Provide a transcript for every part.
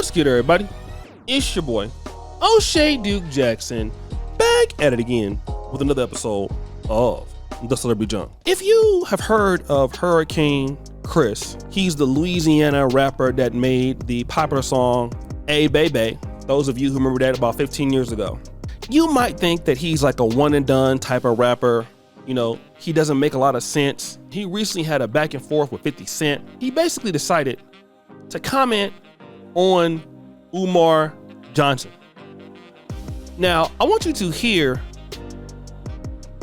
What's good, everybody? It's your boy, O'Shea Duke Jackson, back at it again with another episode of The Celebrity Junk. If you have heard of Hurricane Chris, he's the Louisiana rapper that made the popular song, Hey Baby. Those of you who remember that about 15 years ago. You might think that he's like a one and done type of rapper. You know, he doesn't make a lot of sense. He recently had a back and forth with 50 Cent. He basically decided to comment on Umar Johnson. Now, I want you to hear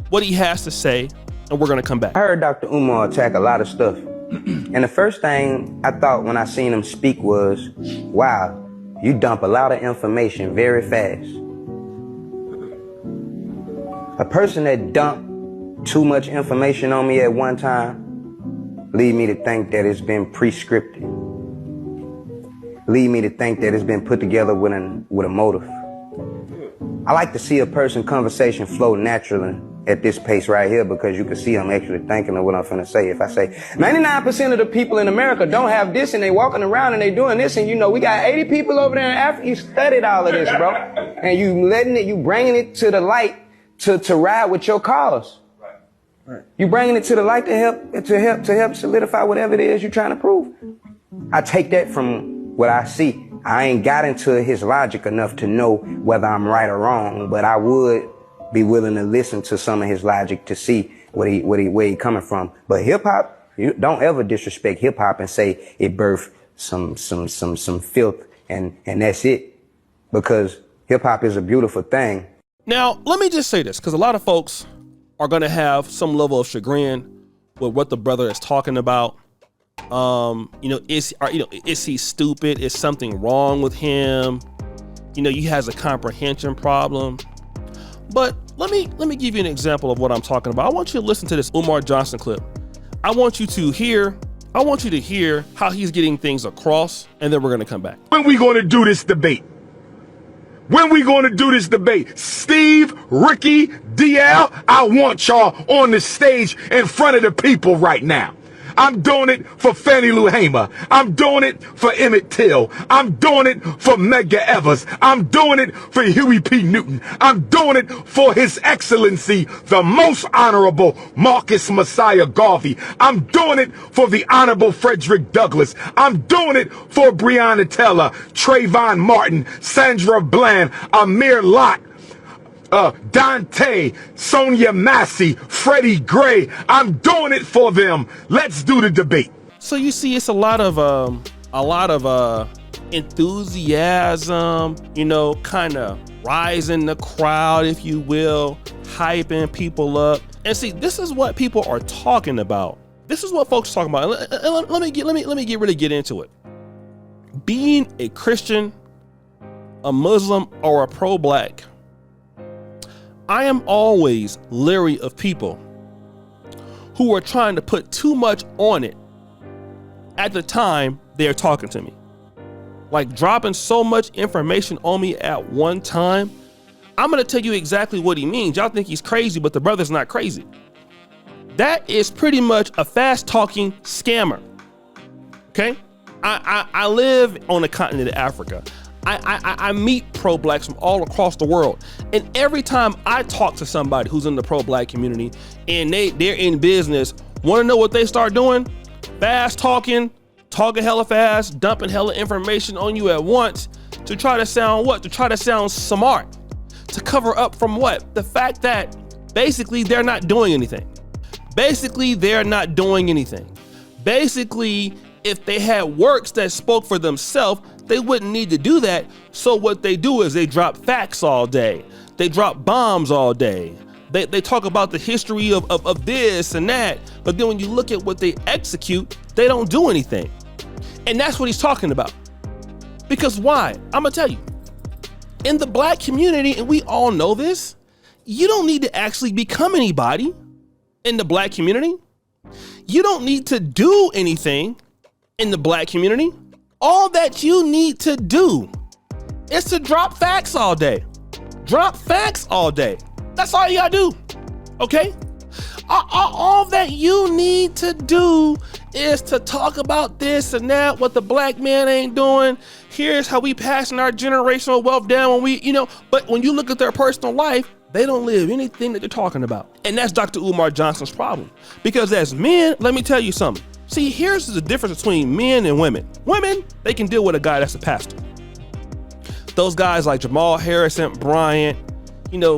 what he has to say, and we're gonna come back. I heard Dr. Umar attack a lot of stuff. And the first thing I thought when I seen him speak was, wow, you dump a lot of information very fast. A person that dumped too much information on me at one time lead me to think that it's been pre-scripted. Lead me to think that it's been put together with a motive. I like to see a person's conversation flow naturally at this pace right here because you can see I'm actually thinking of what I'm finna say. If I say 99% of the people in America don't have this and they walking around and they doing this, and you know we got 80 people over there in Africa, you studied all of this, bro, and you bringing it to the light to ride with your cause. Right. You bringing it to the light to help solidify whatever it is you're trying to prove. I take that from what I see. I ain't got into his logic enough to know whether I'm right or wrong, but I would be willing to listen to some of his logic to see where he coming from. But hip hop, you don't ever disrespect hip hop and say it birthed some filth and that's it, because hip hop is a beautiful thing. Now, let me just say this, because a lot of folks are going to have some level of chagrin with what the brother is talking about. Is he stupid? Is something wrong with him? He has a comprehension problem. But let me give you an example of what I'm talking about. I want you to listen to this Umar Johnson clip. I want you to hear how he's getting things across, and then we're going to come back. When we going to do this debate? When we going to do this debate? Steve, Ricky, DL, I want y'all on the stage in front of the people right now. I'm doing it for Fannie Lou Hamer. I'm doing it for Emmett Till. I'm doing it for Medgar Evers. I'm doing it for Huey P. Newton. I'm doing it for His Excellency, the Most Honorable Marcus Messiah Garvey. I'm doing it for the Honorable Frederick Douglass. I'm doing it for Breonna Taylor, Trayvon Martin, Sandra Bland, Amir Locke, Dante, Sonia Massey, Freddie Gray. I'm doing it for them. Let's do the debate. So you see, it's a lot of enthusiasm, kind of rising the crowd, if you will, hyping people up. And see, this is what people are talking about. This is what folks are talking about. Let me really get into it. Being a Christian, a Muslim, or a pro-black, I am always leery of people who are trying to put too much on it at the time they're talking to me. Like dropping so much information on me at one time. I'm going to tell you exactly what he means. Y'all think he's crazy, but the brother's not crazy. That is pretty much a fast talking scammer. Okay? I live on the continent of Africa. I meet pro-blacks from all across the world. And every time I talk to somebody who's in the pro-black community and they're in business, want to know what they start doing? Fast talking hella fast, dumping hella information on you at once to try to sound what? To try to sound smart. To cover up from what? The fact that basically they're not doing anything. Basically, if they had works that spoke for themselves, they wouldn't need to do that. So what they do is they drop facts all day. They drop bombs all day. They talk about the history of this and that. But then when you look at what they execute, they don't do anything. And that's what he's talking about. Because why? I'm going to tell you. In the black community, and we all know this, you don't need to actually become anybody in the black community. You don't need to do anything in the black community. All that you need to do is to drop facts all day. Drop facts all day. That's all you gotta do, okay? All that you need to do is to talk about this and that, what the black man ain't doing. Here's how we passing our generational wealth down when we, but when you look at their personal life, they don't live anything that they're talking about. And that's Dr. Umar Johnson's problem. Because as men, let me tell you something. See, here's the difference between men and women. Women, they can deal with a guy that's a pastor. Those guys like Jamal Harrison, Bryant,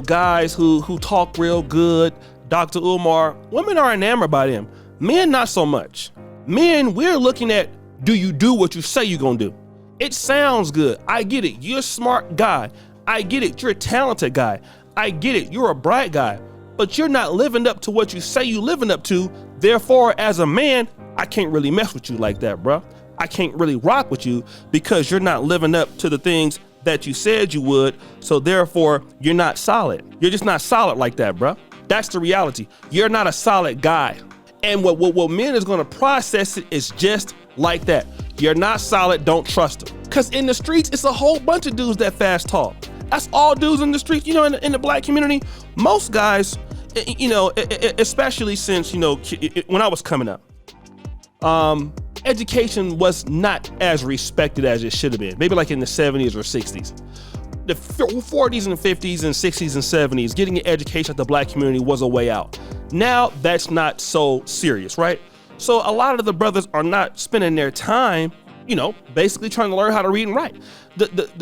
guys who talk real good, Dr. Umar, women are enamored by them. Men, not so much. Men, we're looking at, do you do what you say you're gonna do? It sounds good. I get it. You're a smart guy. I get it. You're a talented guy. I get it. You're a bright guy, but you're not living up to what you say you living up to. Therefore, as a man, I can't really mess with you like that, bro. I can't really rock with you because you're not living up to the things that you said you would. So therefore, you're not solid. You're just not solid like that, bro. That's the reality. You're not a solid guy. And what men is going to process it is just like that. You're not solid. Don't trust them. Because in the streets, it's a whole bunch of dudes that fast talk. That's all dudes in the streets. In the black community, most guys, especially since, when I was coming up, education was not as respected as it should have been. Maybe like in the 70s or 60s. The 40s and 50s and 60s and 70s, getting an education at the black community was a way out. Now that's not so serious, right? So a lot of the brothers are not spending their time, basically trying to learn how to read and write.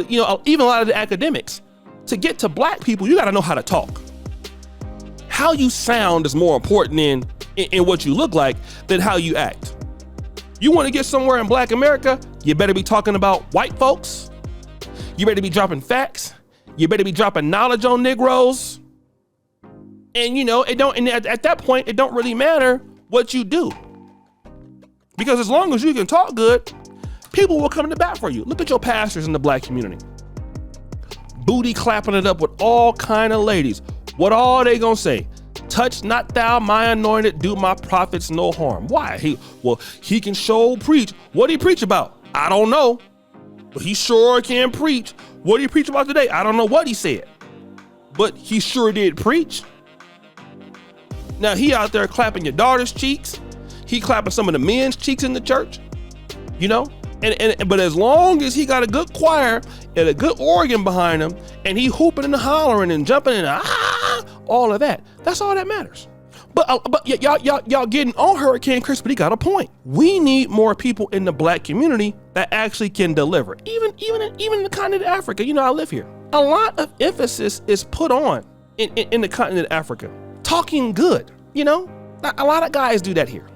Even a lot of the academics, to get to black people, you got to know how to talk. How you sound is more important in what you look like than how you act. You want to get somewhere in black America, you better be talking about white folks. You better be dropping facts. You better be dropping knowledge on Negroes. And at that point, it don't really matter what you do. Because as long as you can talk good, people will come to bat for you. Look at your pastors in the black community. Booty clapping it up with all kind of ladies. What all they gonna say? Touch not thou my anointed, do my prophets no harm. Why? He can sure preach. What he preach about? I don't know. But he sure can preach. What did he preach about today? I don't know what he said. But he sure did preach. Now he out there clapping your daughter's cheeks. He clapping some of the men's cheeks in the church. But as long as he got a good choir and a good organ behind him, and he hooping and hollering and jumping and all of that, that's all that matters. But y'all getting on Hurricane Chris, but he got a point. We need more people in the black community that actually can deliver. Even in the continent of Africa, I live here. A lot of emphasis is put on in the continent of Africa. Talking good, a lot of guys do that here.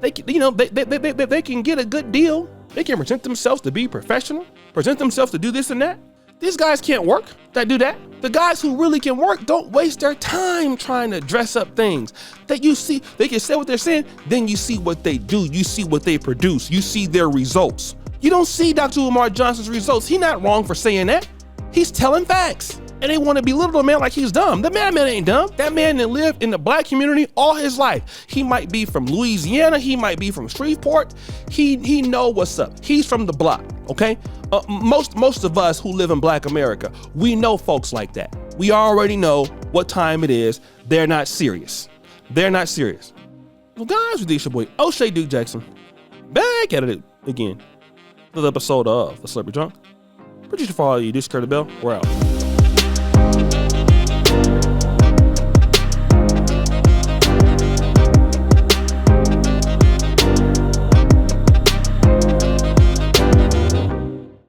They can get a good deal. They can present themselves to be professional, present themselves to do this and that. These guys can't work that do that. The guys who really can work don't waste their time trying to dress up things that you see. They can say what they're saying, then you see what they do. You see what they produce. You see their results. You don't see Dr. Umar Johnson's results. He's not wrong for saying that. He's telling facts. And they want to belittle the man like he's dumb. That man ain't dumb. That man that lived in the black community all his life. He might be from Louisiana. He might be from Shreveport. He know what's up. He's from the block, okay? Most of us who live in black America, we know folks like that. We already know what time it is. They're not serious. They're not serious. Well, guys, with this your boy, O'Shea Duke Jackson. Back at it again. Another episode of The Celebrity Drunk. Producer for all you, Discord the Bell. We're out.